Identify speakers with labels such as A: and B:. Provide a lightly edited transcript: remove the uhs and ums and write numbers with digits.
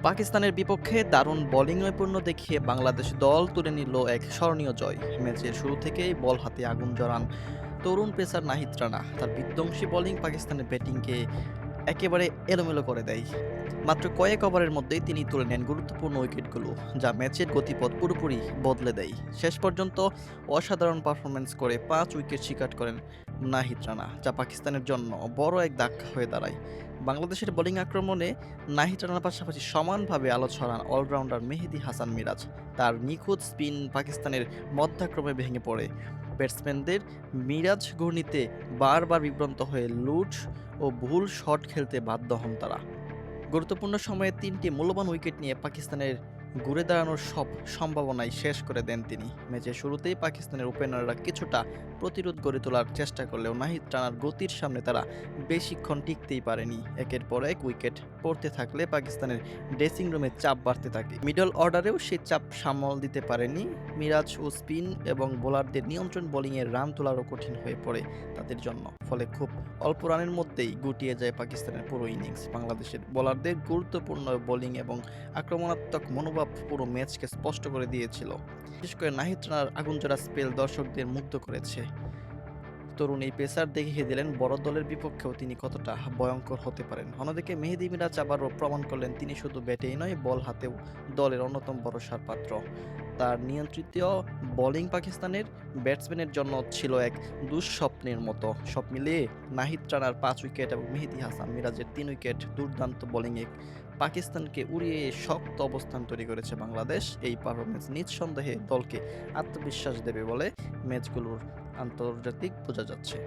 A: পাকিস্তানের বিপক্ষে দারুণ বোলিং নৈপুণ্য দেখিয়ে বাংলাদেশ দল তুলে নিল এক স্মরণীয় জয়। ম্যাচের শুরু থেকেই বল হাতে আগুন জড়ান তরুণ পেসার নাহিদ রানা। তার বিধ্বংসী বোলিং পাকিস্তানের ব্যাটিংকে একেবারে এলোমেলো করে দেয়। মাত্র কয়েক ওভারের মধ্যেই তিনি তুলে নেন গুরুত্বপূর্ণ উইকেটগুলো, যা ম্যাচের গতিপথ পুরোপুরি বদলে দেয়। শেষ পর্যন্ত অসাধারণ পারফরম্যান্স করে 5 উইকেট শিকার করেন নাহিদ রানা, যা পাকিস্তানের জন্য বড় এক ধাক্কা হয়ে দাঁড়ায়। বাংলাদেশের বোলিং আক্রমণে নাহিদ রানার পাশাপাশি সমানভাবে আলো ছড়ান অলরাউন্ডার মেহেদী হাসান মিরাজ। তার নিখুঁত স্পিন পাকিস্তানের মধ্যাক্রমে ভেঙে পড়ে ব্যাটসম্যানদের। মিরাজ ঘূর্ণিতে বারবার বিভ্রান্ত হয়ে লুজ ও ভুল শট খেলতে বাধ্য হন তারা। গুরুত্বপূর্ণ সময়ে 3টি মূল্যবান উইকেট নিয়ে পাকিস্তানের ঘুরে দাঁড়ানোর সব সম্ভাবনাই শেষ করে দেন তিনি। ম্যাচের শুরুতেই পাকিস্তানের ওপেনাররা কিছুটা প্রতিরোধ গড়ে তোলার চেষ্টা করলেও নাহিদ রানার গতির সামনে তারা বেশিক্ষণ টিকতেই পারেনি। একের পর এক উইকেট পড়তে থাকলে পাকিস্তানের ড্রেসিং রুমে চাপ বাড়তে থাকে। মিডল অর্ডারেও সেই চাপ সামাল দিতে পারেনি মিরাজ ও স্পিন এবং বোলারদের নিয়ন্ত্রণ বোলিংয়ে রান তোলারও কঠিন হয়ে পড়ে তাদের জন্য। ফলে খুব অল্প রানের মধ্যেই গুটিয়ে যায় পাকিস্তানের পুরো ইনিংস। বাংলাদেশের বোলারদের গুরুত্বপূর্ণ বোলিং এবং আক্রমণাত্মক মনোভাব পুরো ম্যাচকে স্পষ্ট করে দিয়েছিল। বিশেষ করে নাহিদ রানার আগুনজোড়া স্পেল দর্শকদের মুগ্ধ করেছে। তরুণ এই পেসার দেখিয়ে দিলেন বড় দলের বিপক্ষেও তিনি কতটা ভয়ঙ্কর হতে পারেন। অন্যদিকে মেহেদী মিরাজ আবারও প্রমাণ করলেন তিনি শুধু ব্যাটেই নয়, বল হাতেও দলের অন্যতম ভরসার পাত্র। তার নিয়ন্ত্রিত বোলিং পাকিস্তানের ব্যাটসম্যানের জন্য ছিল এক দুঃস্বপ্নের মতো। সব মিলিয়ে নাহিদ রানার 5 উইকেট এবং মেহেদী হাসান মিরাজের 3 উইকেট দুর্দান্ত বোলিংয়ে পাকিস্তানকে উড়িয়ে শক্ত অবস্থান তৈরি করেছে বাংলাদেশ। এই পারফরমেন্স নিঃসন্দেহে দলকে আত্মবিশ্বাস দেবে বলে ম্যাচগুলোর আন্তর্জাতিক বোঝা যাচ্ছে।